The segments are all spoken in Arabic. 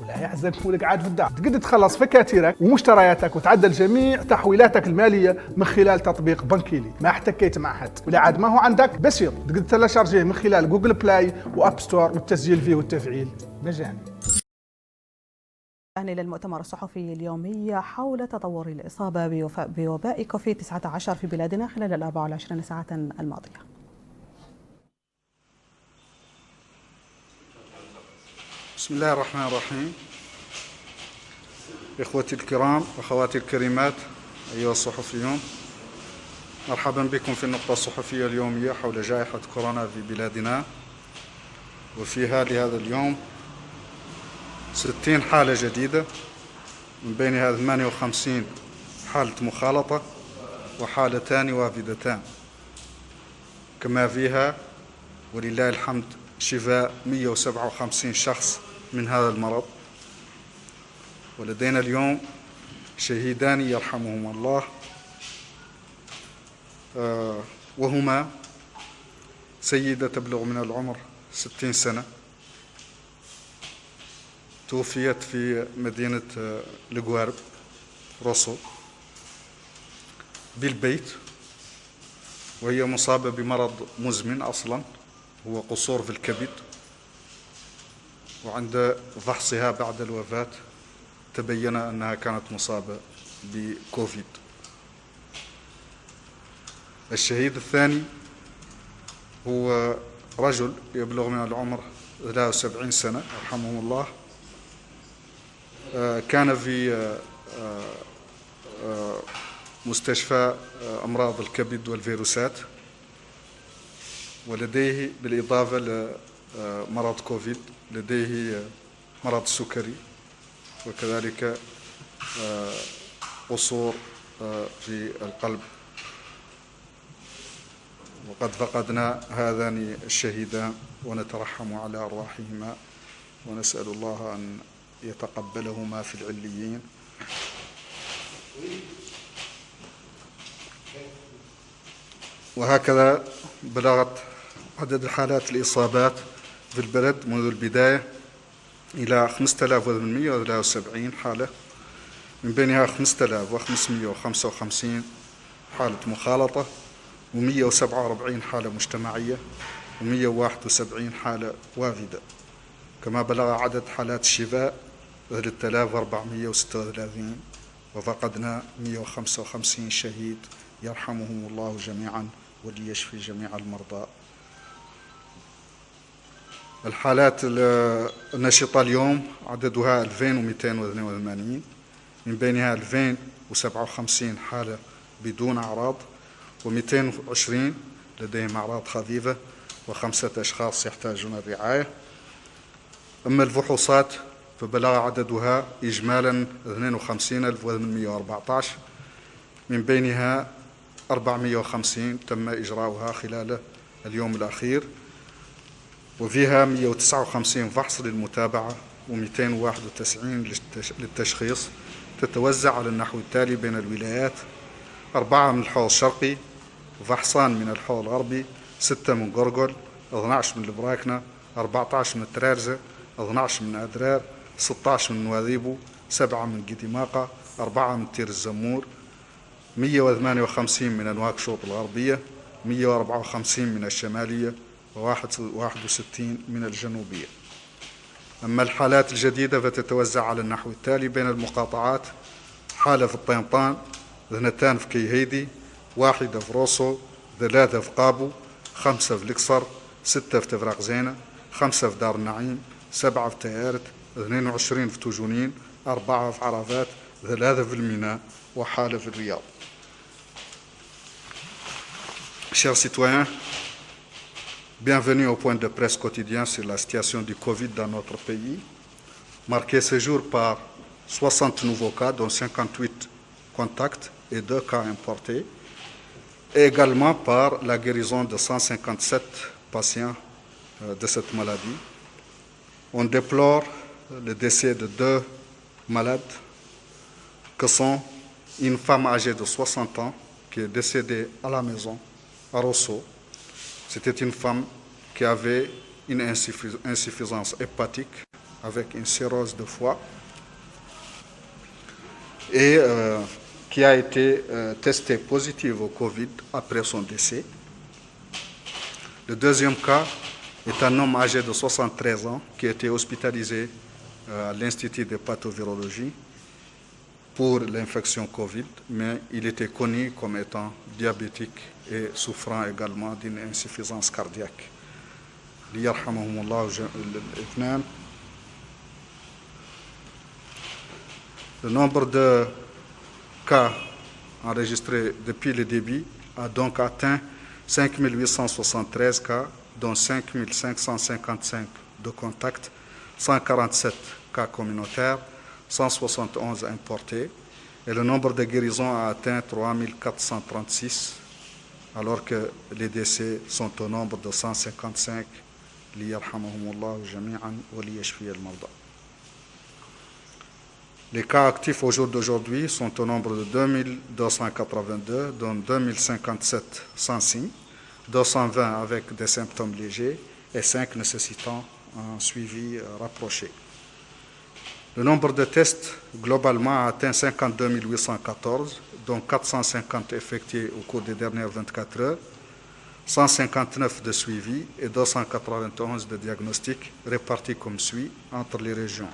ولا يحزنك ولك قاعد في الدار، تقدر تخلص فكاتيرك ومشترياتك وتعدل جميع تحويلاتك الماليه من خلال تطبيق بنكيلي، ما احتكيت مع حد، ولا عاد ما هو عندك بسيط، تقدر تلاشارجيه من خلال جوجل بلاي واب ستور، والتسجيل فيه والتفعيل مجاني. إلى المؤتمر الصحفي اليومي حول تطور الإصابة بوباء كوفيد-19 في بلادنا خلال 24 ساعة الماضية. بسم الله الرحمن الرحيم. إخوتي الكرام وأخواتي الكريمات أيها الصحفيون، مرحبا بكم في النقطة الصحفية اليومية حول جائحة كورونا في بلادنا. وفيها لهذا اليوم 60 حالة جديدة، من بينها 58 حالة مخالطة وحالتان وافدتان، كما فيها ولله الحمد شفاء 157 شخص من هذا المرض. ولدينا اليوم شهيدان يرحمهما الله، وهما سيدة تبلغ من العمر 60 سنة، توفيت في مدينة القوارب روسو بالبيت، وهي مصابة بمرض مزمن أصلا هو قصور في الكبد، وعند فحصها بعد الوفاة تبين أنها كانت مصابة بكوفيد. الشهيد الثاني هو رجل يبلغ من العمر 73 سنة رحمه الله، كان في مستشفى أمراض الكبد والفيروسات، ولديه بالإضافة لمرض كوفيد لديه مرض السكري، وكذلك قصور في القلب. وقد فقدنا هذان الشهيدان ونترحم على أرواحهما، ونسأل الله أن يتقبلهما في العليين. وهكذا بلغت عدد حالات الإصابات في البلد منذ البداية إلى 5873 حالة، من بينها 5555 حالة مخالطة، و147 حالة مجتمعية، و171 حالة وافدة. كما بلغ عدد حالات الشفاء 3436، وفقدنا 155 شهيد يرحمهم الله جميعا وليشفي جميع المرضى. الحالات النشطة اليوم عددها 2282، من بينها 2057 حالة بدون أعراض، و220 لديهم أعراض خفيفة، و5 أشخاص يحتاجون الرعاية. أما الفحوصات فبلغ عددها إجمالا 52814، من بينها 450 تم إجراؤها خلال اليوم الأخير، وفيها 159 فحص للمتابعة و291 للتشخيص، تتوزع على النحو التالي بين الولايات: 4 من الحوض الشرقي، وفحصان من الحوض الغربي، 6 من قرقل، 12 من البراكنة، 14 من الترارزة، 12 من أدرار، 16 من نواذيبو، 7 من قديماقة، 4 من تير الزمور، 158 من نواكشوط الغربية، 154 من الشمالية، و61 من الجنوبية. أما الحالات الجديدة فتتوزع على النحو التالي بين المقاطعات: حالة في الطينطان، 2 في كيهيدي، 1 في روسو، 3 في قابو، 5 في القصر، 6 في تفرق زينة، 5 في دار النعيم، 7 في تيارت، 22 في توجونين، 4 في عرفات، 3 في الميناء، وحالة في الرياض. Chers citoyens, bienvenue au point de presse quotidien sur la situation du Covid dans notre pays, marqué ce jour par 60 nouveaux cas, dont 58 contacts et 2 cas importés, et également par la guérison de 157 patients de cette maladie. On déplore le décès de 2 malades, que sont une femme âgée de 60 ans qui est décédée à la maison, à Rosso. C'était une femme qui avait une insuffisance hépatique avec une cirrhose de foie et qui a été testée positive au Covid après son décès. Le deuxième cas est un homme âgé de 73 ans qui a été hospitalisé à l'Institut de pathovirologie pour l'infection Covid, mais il était connu comme étant diabétique et souffrant également d'une insuffisance cardiaque. Le nombre de cas enregistrés depuis le début a donc atteint 5 873 cas, dont 5 555 de contacts, 147 cas communautaires, 171 importés, et le nombre de guérisons a atteint 3 436, alors que les décès sont au nombre de 155. Les cas actifs au jour d'aujourd'hui sont au nombre de 2282, dont 2057 sans signe, 220 avec des symptômes légers et 5 nécessitant un suivi rapproché. Le nombre de tests globalement a atteint 52 814, dont 450 effectués au cours des dernières 24 heures, 159 de suivi et 291 de diagnostic répartis comme suit entre les régions.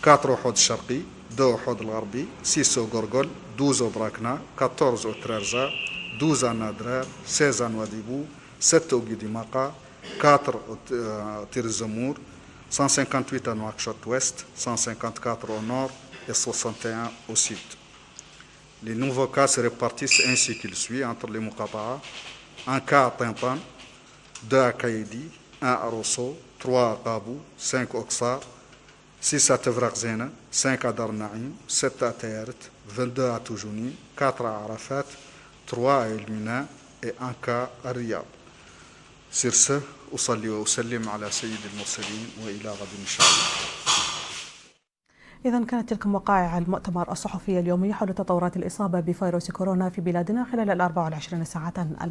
4 au Hod Sharqi, 2 au Hod Al-Gharbi, 6 au Gorgol, 12 au Brakna, 14 au Trarza, 12 à Nadrer, 16 à Nouadhibou, 7 au Guidimaka, 4 au Tirzamour, 158 à Nouakchott-Ouest, 154 au nord et 61 au sud. Les nouveaux cas se répartissent ainsi qu'il suit entre les Muqata'a, 1 cas à Tintan, 2 à Kaïdi, 1 à Rosso, 3 à Qabou, 5 au Ksar, 6 à Tevrak Zena, 5 à Dar Naïm, 7 à Tayeret, 22 à Toujouni, 4 à Arafat, 3 à Elmina et 1 cas à Riyad. Sur ce, أصلي وأسلم على سيد المرسلين وإلى غد إن شاء الله. إذا كانت تلك وقائع المؤتمر الصحفي اليومي حول تطورات الإصابة بفيروس كورونا في بلادنا خلال 24 ساعة الماضية.